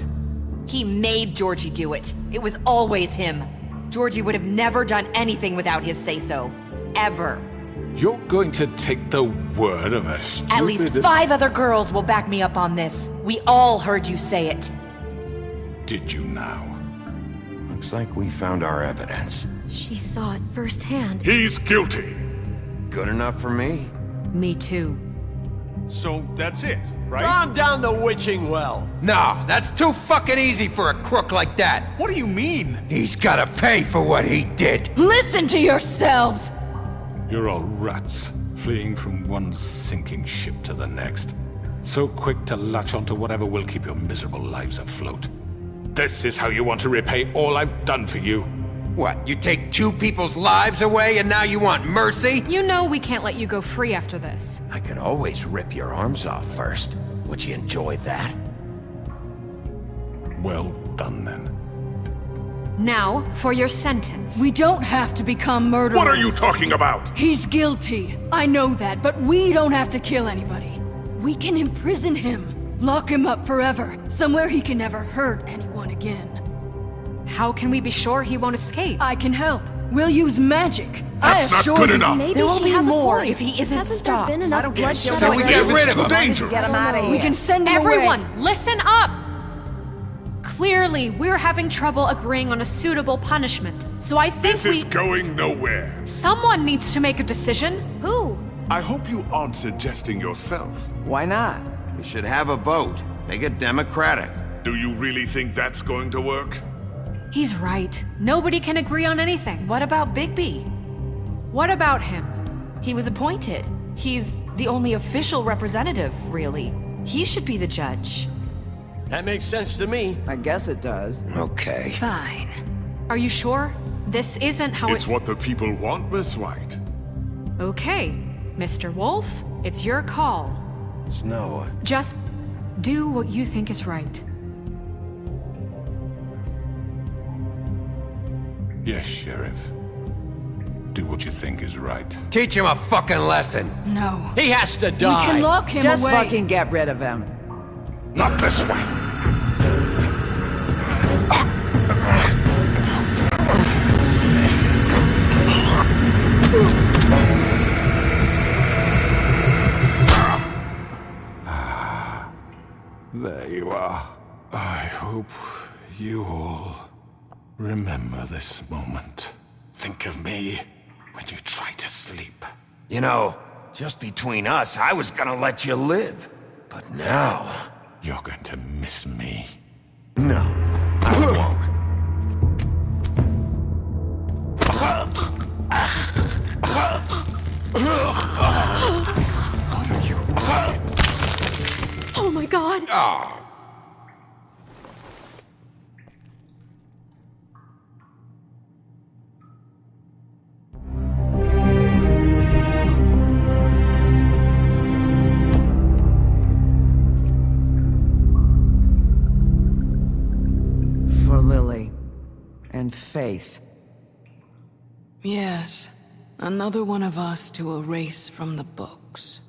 P: He made Georgie do it. It was always him. Georgie would have never done anything without his say-so. Ever.
G: You're going to take the word of a stupid...
P: At least 5 other girls will back me up on this. We all heard you say it.
G: did you now?
B: Looks like we found our evidence.
O: She saw it firsthand.
N: He's guilty.
B: Good enough for me?
C: Me too.
M: So that's it, right?
Q: Calm down the witching well.
I: Nah, that's too fucking easy for a crook like that.
M: What do you mean?
B: He's gotta pay for what he did.
A: Listen to yourselves!
G: You're all rats, fleeing from one sinking ship to the next. So quick to latch onto whatever will keep your miserable lives afloat. This is how you want to repay all I've done for you?
I: What, you take two people's lives away and now you want mercy?
C: You know we can't let you go free after this.
B: I could always rip your arms off first. Would you enjoy that?
G: Well done, then.
C: Now, for your sentence.
A: We don't have to become murderers.
N: What are you talking about?
A: He's guilty. I know that, but we don't have to kill anybody. We can imprison him. Lock him up forever. Somewhere he can never hurt anyone again.
C: How can we be sure he won't escape?
A: I can help. We'll use magic.
N: That's not good enough.
O: Maybe
P: There will
O: she
P: be
O: has
P: more
O: a point.
P: if he isn't
O: Hasn't
P: stopped.
O: there been enough bloodshed
I: So we
O: already?
I: get rid of him.
N: Dangerous.
D: Get him out of here.
A: We can send him
C: Everyone,
A: away.
C: listen up! Clearly, we're having trouble agreeing on a suitable punishment. So I think
N: This is going nowhere.
C: Someone needs to make a decision.
O: Who?
N: I hope you aren't suggesting yourself.
D: Why not?
B: We should have a vote. Make it democratic.
N: Do you really think that's going to work?
C: He's right. Nobody can agree on anything.
P: What about Bigby?
C: What about him?
P: He was appointed. He's the only official representative, really. He should be the judge.
Q: That makes sense to me.
D: I guess it does.
B: Okay.
A: Fine.
C: Are you sure? This isn't how
N: It's what the people want, Miss White.
C: Okay, Mr. Wolf, it's your call.
B: Snow.
C: Just do what you think is right.
G: Yes, Sheriff. Do what you think is right.
I: Teach him a fucking lesson.
A: No.
Q: He has to
A: We
Q: die.
A: can lock him
D: Just
A: away.
D: fucking get rid of him.
N: Not this way.
G: There you are. I hope you all remember this moment. Think of me when you try to sleep.
B: You know, just between us, I was gonna let you live. But now...
G: You're going to miss me.
B: No, I won't.
G: What are you...
O: Oh my god!
B: Oh.
D: For Lily. And Faith.
A: Yes. Another one of us to erase from the books.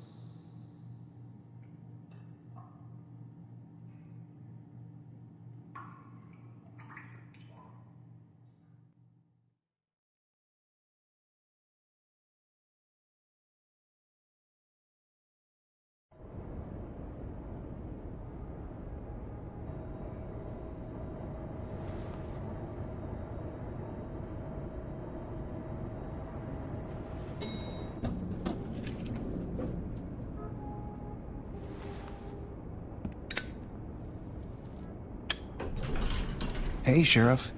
R: Hey, Sheriff.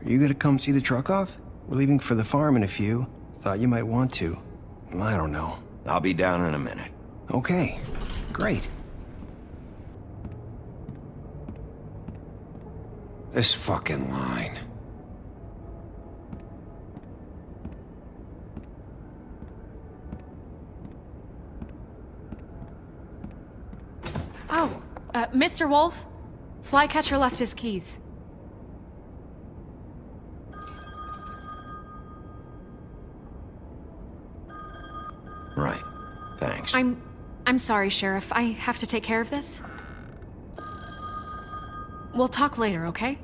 R: Are you gonna come see the truck off? We're leaving for the farm in a few. Thought you might want to. I don't know.
B: I'll be down in a minute.
R: Okay, great.
B: This fucking line.
C: Oh, Mr. Wolf, Flycatcher left his keys.
B: Right. Thanks.
C: I'm sorry, Sheriff. I have to take care of this. We'll talk later, okay?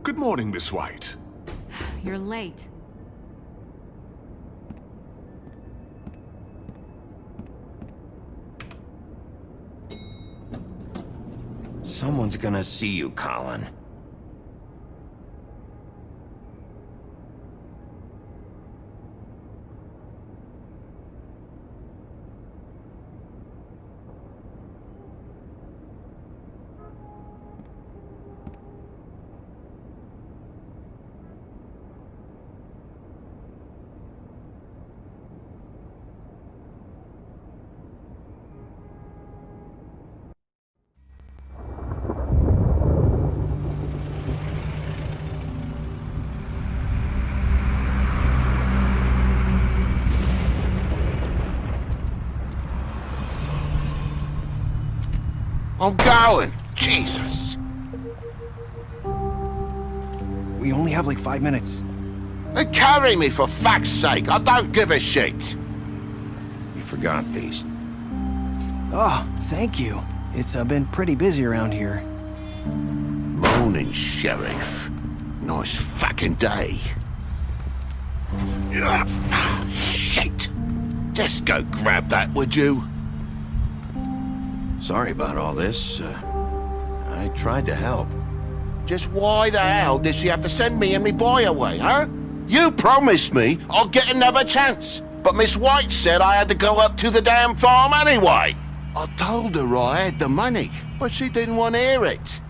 N: Good morning, Miss White.
C: You're late.
B: Someone's gonna see you, Colin.
I: I'm going. Jesus.
R: We only have like 5 minutes.
I: They carry me for fuck's sake. I don't give a shit.
B: You forgot these.
R: Oh, thank you. It's been pretty busy around here.
I: Morning, Sheriff. Nice fucking day. Shit. Just go grab that, would you?
B: Sorry about all this. I tried to help.
I: Just why the hell did she have to send me and me boy away, huh? You promised me I'd get another chance, but Miss White said I had to go up to the damn farm anyway. I told her I had the money, but she didn't want to hear it.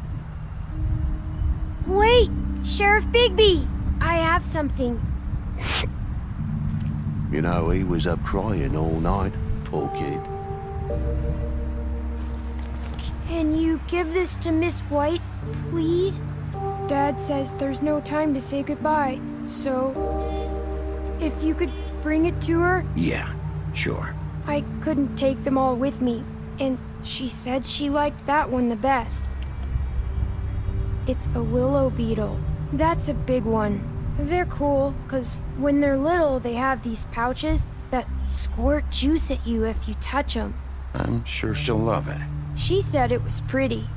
O: Wait, Sheriff Bigby, I have something.
I: You know, he was up crying all night, poor kid.
O: Can you give this to Miss White, please? Dad says there's no time to say goodbye, so if you could bring it to her?
B: Yeah, sure.
O: I couldn't take them all with me, and she said she liked that one the best. It's a willow beetle. That's a big one. They're cool, 'cause when they're little, they have these pouches that squirt juice at you if you touch them.
B: I'm sure she'll love it.
O: She said it was pretty.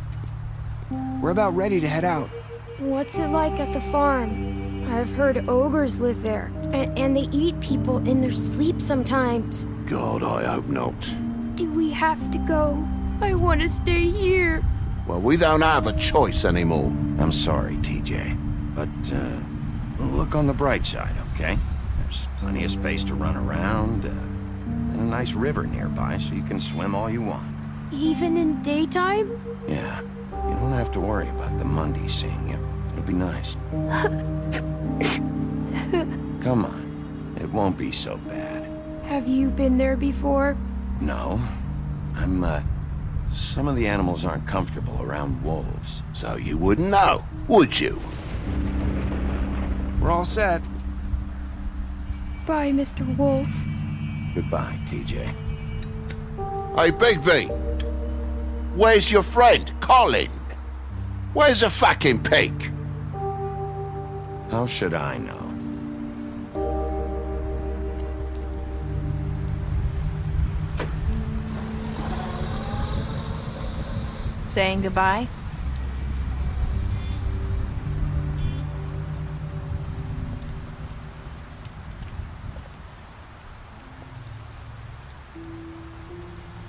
R: We're about ready to head out.
O: What's it like at the farm? I've heard ogres live there, and they eat people in their sleep sometimes.
I: God, I hope not.
O: Do we have to go? I want to stay here.
I: Well, we don't have a choice anymore.
B: I'm sorry, TJ. But, look on the bright side, okay? There's plenty of space to run around, and a nice river nearby, so you can swim all you want.
O: Even in daytime?
B: Yeah. You don't have to worry about the Monday seeing you. It'll be nice. Come on. It won't be so bad.
O: Have you been there before?
B: No. Some of the animals aren't comfortable around wolves.
I: So you wouldn't know, would you?
R: We're all set.
O: Bye, Mr. Wolf.
B: Goodbye, TJ.
I: Hey, Bigby. Where's your friend, Colin? Where's the fucking pig?
B: How should I know?
P: Saying goodbye?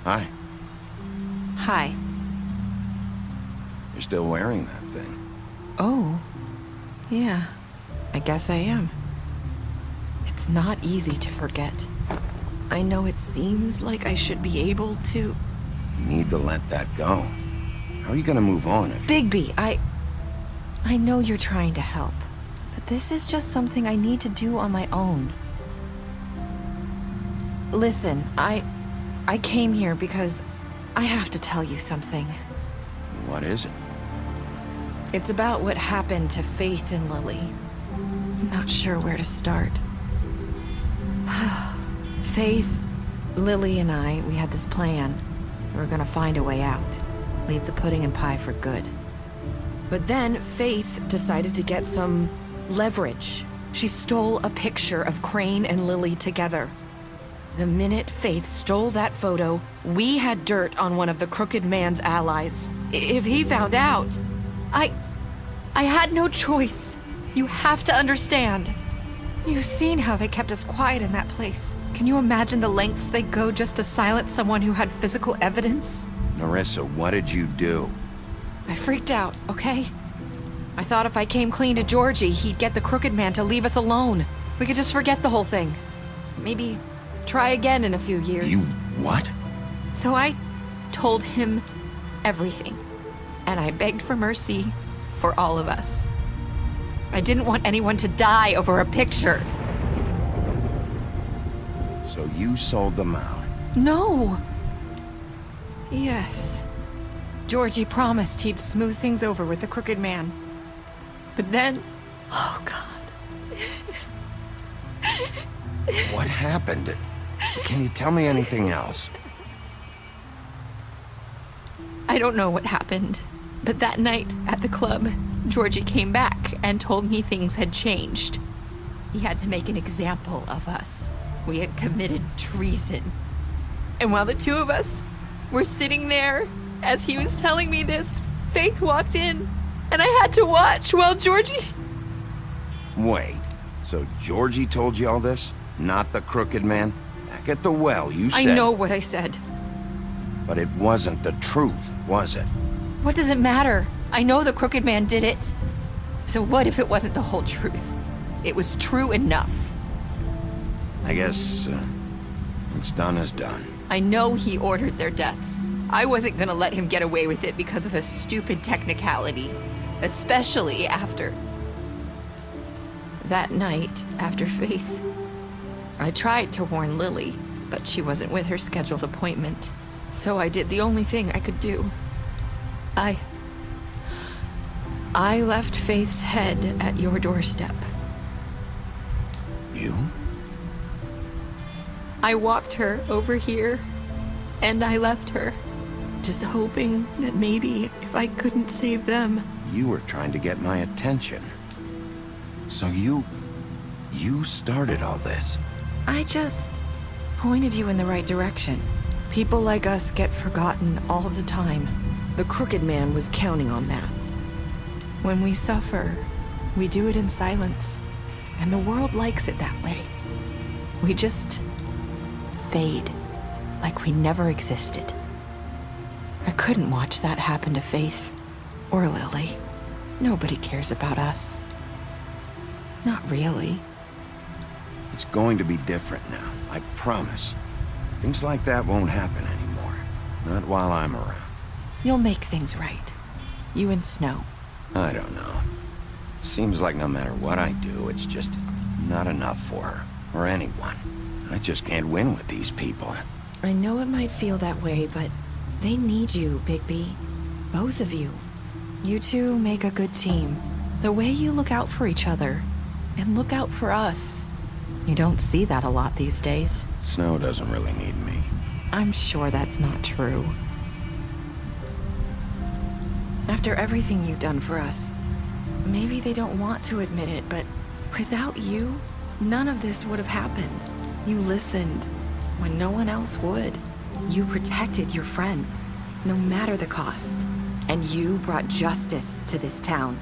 B: Hi.
P: Hi.
B: You're still wearing that thing.
P: Oh. Yeah. I guess I am. It's not easy to forget. I know it seems like I should be able to...
B: You need to let that go. How are you gonna move on if...
P: Bigby, I know you're trying to help, but this is just something I need to do on my own. Listen, I came here because I have to tell you something.
B: What is it?
P: It's about what happened to Faith and Lily. I'm not sure where to start. Faith, Lily, and I, we had this plan. We were gonna find a way out. Leave the pudding and pie for good. But then Faith decided to get some leverage. She stole a picture of Crane and Lily together. The minute Faith stole that photo, we had dirt on one of the crooked man's allies. If he found out, I had no choice. You have to understand. You've seen how they kept us quiet in that place. Can you imagine the lengths they go just to silence someone who had physical evidence?
B: Narissa, what did you do?
P: I freaked out, okay? I thought if I came clean to Georgie, he'd get the crooked man to leave us alone. We could just forget the whole thing. Maybe try again in a few years.
B: You what?
P: So I told him everything. And I begged for mercy for all of us. I didn't want anyone to die over a picture.
B: So you sold them out?
P: No. Yes. Georgie promised he'd smooth things over with the crooked man. But then... Oh, God.
B: What happened? Can you tell me anything else?
P: I don't know what happened. But that night at the club, Georgie came back and told me things had changed. He had to make an example of us. We had committed treason. And while the two of us were sitting there, as he was telling me this, Faith walked in, and I had to watch while Georgie...
B: Wait, so Georgie told you all this? Not the crooked man? Back at the well, you said...
P: I know what I said.
B: But it wasn't the truth, was it?
P: What does it matter? I know the crooked man did it. So what if it wasn't the whole truth? It was true enough.
B: I guess, what's done is done.
P: I know he ordered their deaths. I wasn't gonna let him get away with it because of a stupid technicality. Especially after... That night, after Faith, I tried to warn Lily, but she wasn't with her scheduled appointment. So I did the only thing I could do. I left Faith's head at your doorstep.
B: You?
P: I walked her over here, and I left her, just hoping that maybe if I couldn't save them...
B: You were trying to get my attention. So you started all this.
P: I just pointed you in the right direction. People like us get forgotten all the time. The crooked man was counting on that. When we suffer, we do it in silence, and the world likes it that way. We just fade, like we never existed. I couldn't watch that happen to Faith, or Lily. Nobody cares about us. Not really.
B: It's going to be different now, I promise. Things like that won't happen anymore. Not while I'm around.
P: You'll make things right. You and Snow.
B: I don't know. Seems like no matter what I do, it's just not enough for her, or anyone. I just can't win with these people.
P: I know it might feel that way, but they need you, Bigby. Both of you. You two make a good team. The way you look out for each other, and look out for us. You don't see that a lot these days.
B: Snow doesn't really need me.
P: I'm sure that's not true. After everything you've done for us, maybe they don't want to admit it, but without you, none of this would have happened. You listened when no one else would. You protected your friends, no matter the cost. And you brought justice to this town.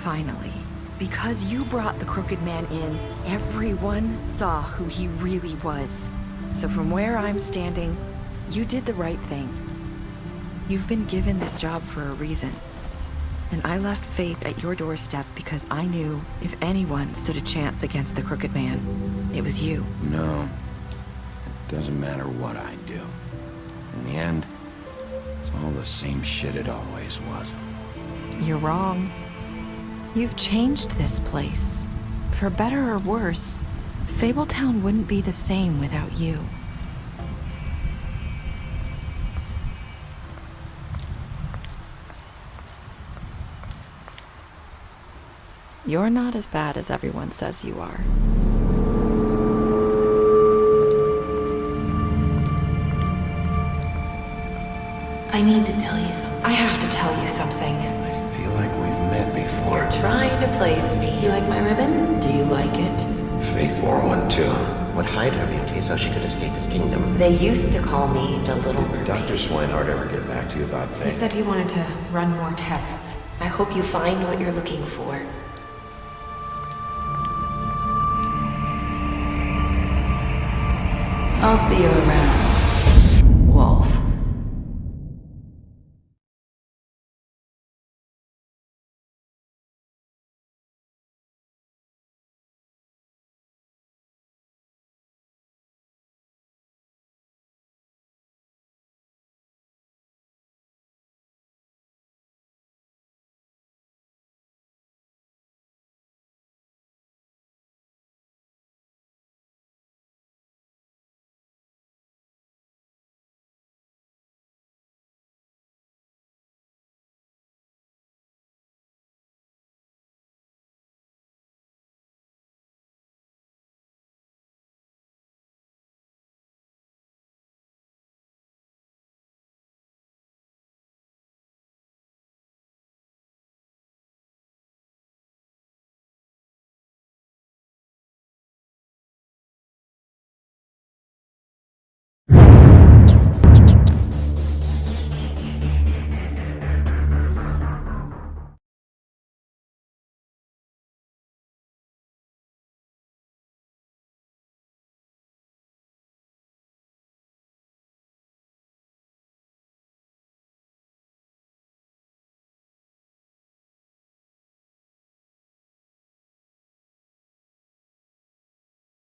P: Finally. Because you brought the crooked man in, everyone saw who he really was. So from where I'm standing, you did the right thing. You've been given this job for a reason. And I left Faith at your doorstep because I knew if anyone stood a chance against the crooked man, it was you.
B: No. It doesn't matter what I do. In the end, it's all the same shit it always was.
P: You're wrong. You've changed this place. For better or worse, Fabletown wouldn't be the same without you. You're not as bad as everyone says you are. I need to tell you something. I have to tell you something.
B: I feel like we've met before.
P: You're trying to place me. You like my ribbon? Do you like it?
B: Faith wore one too.
S: Would hide her beauty so she could escape his kingdom.
K: They used to call me the Little Mermaid.
B: Dr. Swinehart ever get back to you about Faith?
K: He said he wanted to run more tests. I hope you find what you're looking for.
A: I'll see you around.